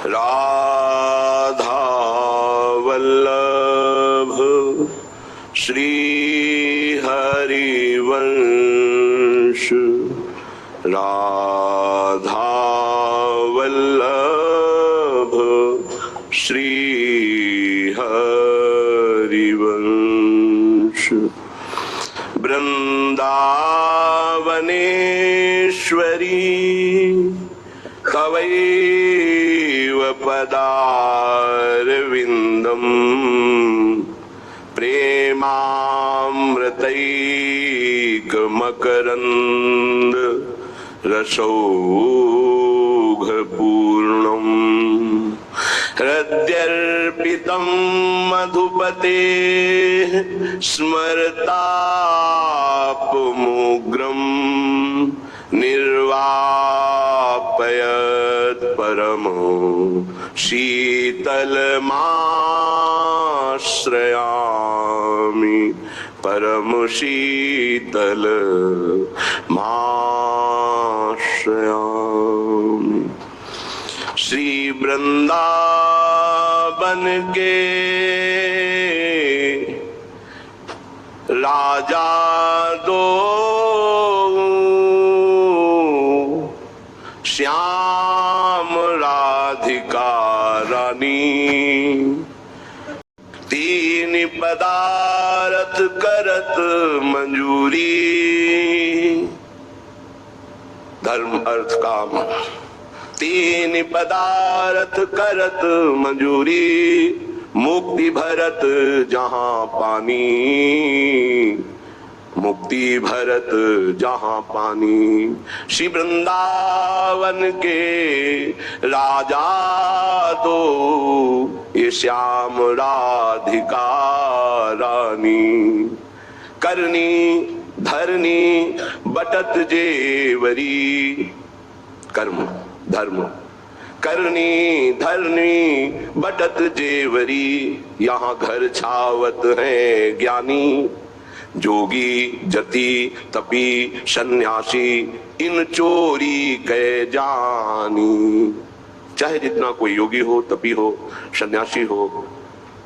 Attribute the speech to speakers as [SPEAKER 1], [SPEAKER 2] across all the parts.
[SPEAKER 1] राधा वल्लभ श्री हरिवंश, राधा वल्लभ श्री हरिवंश। वृंदावनेश्वरी तवैव पदारविन्दम् प्रेमामृतैकमकरन्द रसौघपूर्णम्। हृद्यर्पितं मधुपतेः स्मरतापमुग्रम् निर्वापयत् परमो शीतलमाश्रयामि, परम शीतलमाश्रयामि। श्री वृंदावन के राजा दो श्याम राधिका रानी, तीन पदार्थ करत मंजूरी, धर्म अर्थ काम तीन पदार्थ करत मंजूरी, मुक्ति भरत जहां पानी, मुक्ति भरत जहां पानी। श्री वृंदावन के राजा दो ये श्याम राधिका रानी, करनी धरनी बटत जेवरी, कर्म धर्म करनी धरनी बटत जेवरी, यहाँ घर छावत है ज्ञानी, जोगी जति तपी सन्यासी इन चोरी कै जानी। चाहे जितना कोई योगी हो, तपी हो, सन्यासी हो,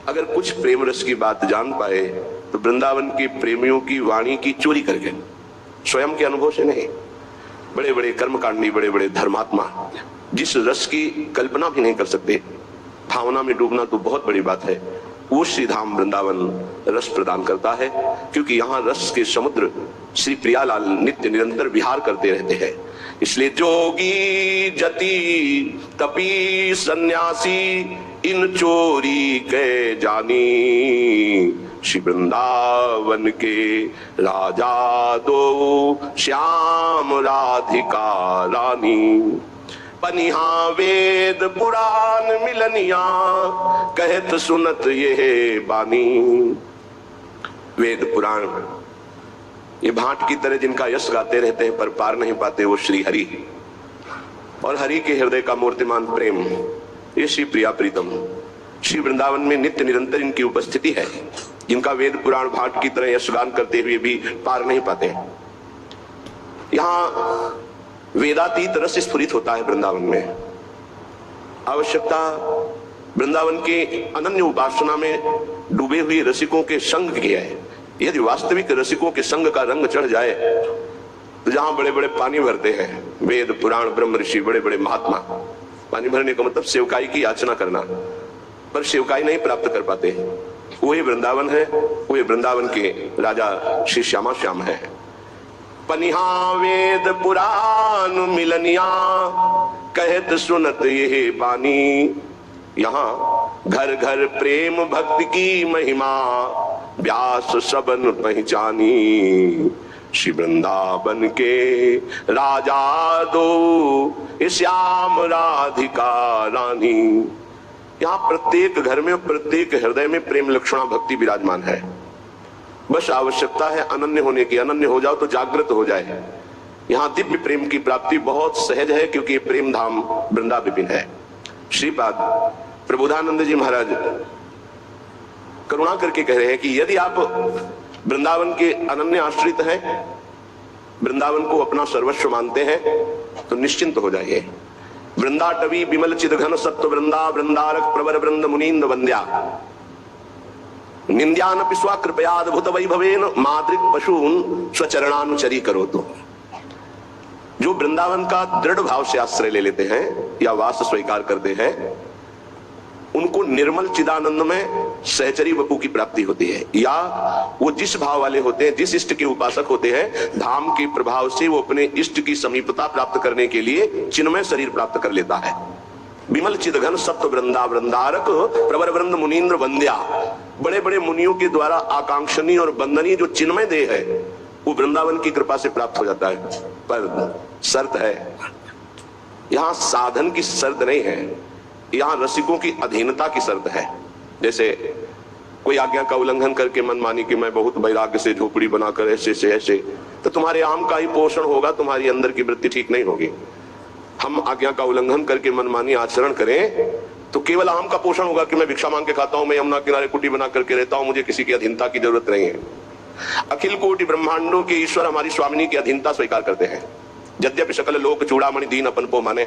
[SPEAKER 1] अगर कुछ प्रेम रस की बात जान पाए तो वृंदावन के प्रेमियों की वाणी की चोरी करके, स्वयं के अनुभव से नहीं। बड़े बड़े कर्मकांडी, बड़े बड़े धर्मात्मा जिस रस की कल्पना भी नहीं कर सकते, भावना में डूबना तो बहुत बड़ी बात है, वो श्री धाम वृंदावन रस प्रदान करता है। क्योंकि यहाँ रस के समुद्र श्री प्रियालाल नित्य निरंतर विहार करते रहते हैं। इसलिए जोगी जति तपी सन्यासी इन चोरी के जानी, श्री वृंदावन के राजा दो श्याम राधिका रानी। पनिहा वेद पुराण मिलनिया कहत सुनत ये बानी। वेद पुराण ये भाट की तरह जिनका यश गाते रहते हैं पर पार नहीं पाते, वो श्री हरि और हरि के हृदय का मूर्तिमान प्रेम, ये श्री प्रिया प्रीतम श्री वृंदावन में नित्य निरंतर इनकी उपस्थिति है, जिनका वेद पुराण भाट की तरह यशगान करते हुए भी पार नहीं पाते। यहाँ वेदातीत रस स्फुरित होता है वृंदावन में। आवश्यकता वृंदावन के अनन्य उपासना में डूबे हुए रसिकों के संग की है। यदि वास्तविक रसिकों के संग का रंग चढ़ जाए तो जहां बड़े बड़े पानी भरते हैं, वेद पुराण ब्रह्म ऋषि, बड़े बड़े महात्मा, पानी भरने का मतलब सेवकाई की याचना करना, पर सेवकाई नहीं प्राप्त कर पाते। वही वृंदावन है, वही वृंदावन के राजा श्री श्यामा श्याम है। पनिहा वेद पुराण मिलनिया कहत सुनत ये बानी। यहाँ घर घर प्रेम भक्ति की महिमा व्यास सबन पहचानी। श्री वृंदावन के राजा दो श्याम राधिका रानी। यहाँ प्रत्येक घर में, प्रत्येक हृदय में प्रेम लक्षणा भक्ति विराजमान है। बस आवश्यकता है अनन्य होने की। अनन्य हो जाओ तो जागृत हो जाए। यहाँ दिव्य प्रेम की प्राप्ति बहुत सहज है, क्योंकि ये प्रेम धाम वृंदा विपिन है। श्रीपाद प्रबोधानंद जी महाराज करुणा करके कह रहे हैं कि यदि आप वृंदावन के अनन्य आश्रित हैं, वृंदावन को अपना सर्वस्व मानते हैं, तो निश्चिंत हो जाइए। वृंदाटवी विमल चिदघन सत्व वृंदा वृंदारक प्रवर वृंद मुनीन्द्र वंद्या निंद्यानपि स्वकृपयाद्भुत वैभवेन मादृक पशून स्वचरणानुचरी करो। तो जो वृंदावन का दृढ़ भाव से आश्रय ले लेते हैं या वास स्वीकार करते हैं, उनको निर्मल चिदानंद में सहचरी वपु की प्राप्ति होती है। या वो जिस भाव वाले होते हैं, जिस इष्ट के उपासक होते हैं, धाम के प्रभाव से वो अपने इष्ट की समीपता प्राप्त करने के लिए चिन्मय शरीर प्राप्त कर लेता है। विमल चिदघन सप्त वृंदा वृंदारक प्रवर वृंद मुनीन्द्र वंद्या, बड़े बड़े मुनियों के द्वारा आकांक्षणीय और वंदनीय जो चिन्मय देह है वो वृंदावन की कृपा से प्राप्त हो जाता है। पर शर्त है, यहां साधन की शर्त नहीं है, यहां रसिकों की अधीनता की शर्त है। जैसे कोई आज्ञा का उल्लंघन करके मन मानी कि मैं बहुत वैराग्य से झोपड़ी बनाकर ऐसे से ऐसे, तो तुम्हारे आम का ही पोषण होगा, तुम्हारी अंदर की वृत्ति ठीक नहीं होगी। हम आज्ञा का उल्लंघन करके मनमानी आचरण करें तो केवल आम का पोषण होगा कि मैं भिक्षा मांग के खाता हूं, मैं यमुना किनारे कुटी बना करके रहता हूं, मुझे किसी की अधीनता की जरूरत नहीं है। अखिल कोटि ब्रह्मांडों के ईश्वर हमारी स्वामिनी की अधीनता स्वीकार करते हैं। यद्यपि सकल लोक चूड़ामणि दीन अपन को माने,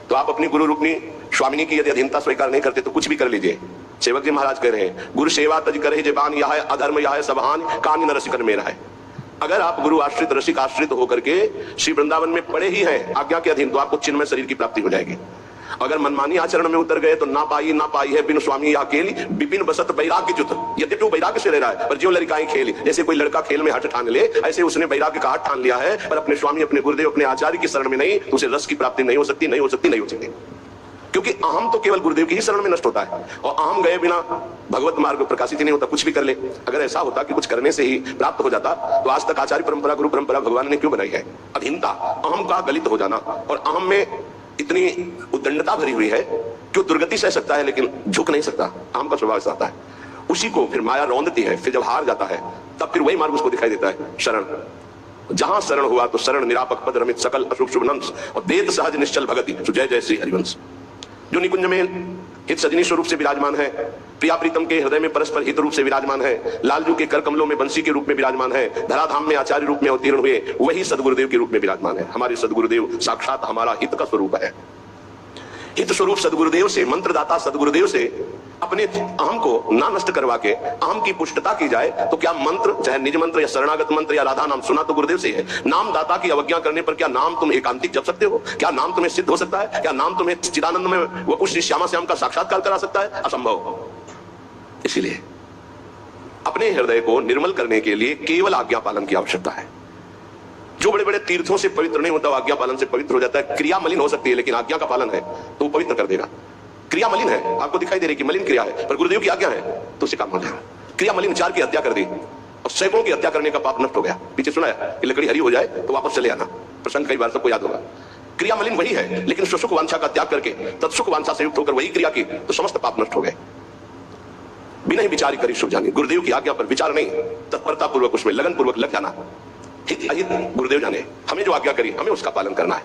[SPEAKER 1] तो आप अपनी गुरु रूपनी स्वामिनी की यदि अधीनता स्वीकार नहीं करते तो कुछ भी कर लीजिए। सेवक जी महाराज कह रहे हैं, गुरु सेवा तज करे जबान, यह है अधर्म, यह है सबहान, कान न रसिकन मेरा है। अगर आप गुरु आश्रित रसिक आश्रित होकर के श्री वृंदावन में पड़े ही हैं आज्ञा के अधीन, तो आपको चिन्मय शरीर की प्राप्ति हो जाएगी। अगर मनमानी आचरण में उतर गए तो ना पाई है बिन स्वामी अकेली, विपिन बसत वैराग्य जुत। यद्यपि वो वैराग्य से रह रहा है पर जो लड़काई खेली, जैसे कोई लड़का खेल में हठ ठान ले, ऐसे उसने वैराग्य का हठ ठान लिया है, पर अपने स्वामी अपने गुरुदेव अपने आचार्य की शरण में नहीं, तो उसे रस की प्राप्ति नहीं हो सकती, नहीं हो सकती, नहीं हो सकती। क्योंकि अहम तो केवल गुरुदेव की ही शरण में नष्ट होता है, और अहम गए बिना भगवत मार्ग प्रकाशित ही नहीं होता। कुछ भी कर ले, अगर ऐसा होता कि कुछ करने से ही प्राप्त हो जाता तो आज तक आचार्य परंपरा गुरु परंपरा भगवान ने क्यों बनाई है? अधीनता, अहम का गलित हो जाना, और अहम में इतनी उद्दंडता भरी हुई है कि दुर्गति सह सकता है लेकिन झुक नहीं सकता। अहम का स्वभाव ऐसा आता है, उसी को फिर माया रौंदती है। फिर जब हार जाता है तब फिर वही मार्ग उसको दिखाई देता है, शरण। जहां शरण हुआ तो शरण निरापक पद रमित सकल अशुभ शुभ नंस, और वेद सहज निश्चल भगति, जय जय श्री हरिवंश। जो निकुंज में हित सजनी स्वरूप से विराजमान है, प्रिया प्रीतम के हृदय में परस्पर हित रूप से विराजमान है, लालजू के कर कमलों में बंसी के रूप में विराजमान है, धराधाम में आचार्य रूप में अवतीर्ण हुए, वही सदगुरुदेव के रूप में विराजमान है। हमारे सदगुरुदेव साक्षात हमारा हित का स्वरूप है। हित स्वरूप सदगुरुदेव से, मंत्रदाता सदगुरुदेव से अपने अहम को ना नष्ट करवा के अहम की पुष्टता की जाए तो क्या मंत्र, चाहे निज मंत्र या शरणागत मंत्र या राधा नाम, सुना तो गुरुदेव से है। नाम दाता की अवज्ञा करने पर क्या नाम तुम एकांतिक जप सकते हो? क्या नाम तुम्हें सिद्ध हो सकता है? क्या नाम तुम्हें चिदानंद में वो कुछ श्यामा श्याम का साक्षात्कार करा सकता है? असंभव। इसीलिए अपने हृदय को निर्मल करने के लिए केवल आज्ञा पालन की आवश्यकता है। जो बड़े बड़े तीर्थों से पवित्र नहीं होता, आज्ञा पालन से पवित्र हो जाता है। क्रिया मलिन हो सकती है लेकिन आज्ञा का पालन है तो वो पवित्र कर देगा। क्रिया मलिन है, आपको दिखाई दे रही कि मलिन क्रिया है, पर गुरुदेव की आज्ञा है तो उसे काम हो जाएगा। क्रिया मलिन 4 की हत्या कर दी और सैकड़ों की हत्या करने का पाप नष्ट हो गया। पीछे सुना है कि लकड़ी हरी हो जाए तो वापस चले आना, प्रसंग कई बार सबको याद होगा। क्रिया मलिन वही है, लेकिन सुख वांछा का त्याग करके तत्सुख वांछा से युक्त होकर वही क्रिया की तो समस्त पाप नष्ट हो गए। बिना ही विचार करी शुभ जानी, गुरुदेव की आज्ञा पर विचार नहीं, तत्परता पूर्वक उसमें लगन पूर्वक लग जाना। हित अहित गुरुदेव जाने, हमें जो आज्ञा करी हमें उसका पालन करना है।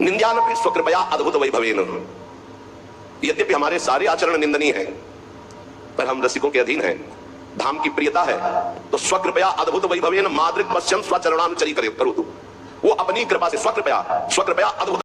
[SPEAKER 1] निंद्यानपि स्वकृपया अद्भुत वैभवेन, यद्यपि हमारे सारे आचरण निंदनीय हैं पर हम रसिकों के अधीन हैं, धाम की प्रियता है, तो स्वकृपया अद्भुत वैभवेन मादृक पश्यन् स्वचरणानुचरी करो। वो अपनी कृपा से स्वकृपया अद्भुत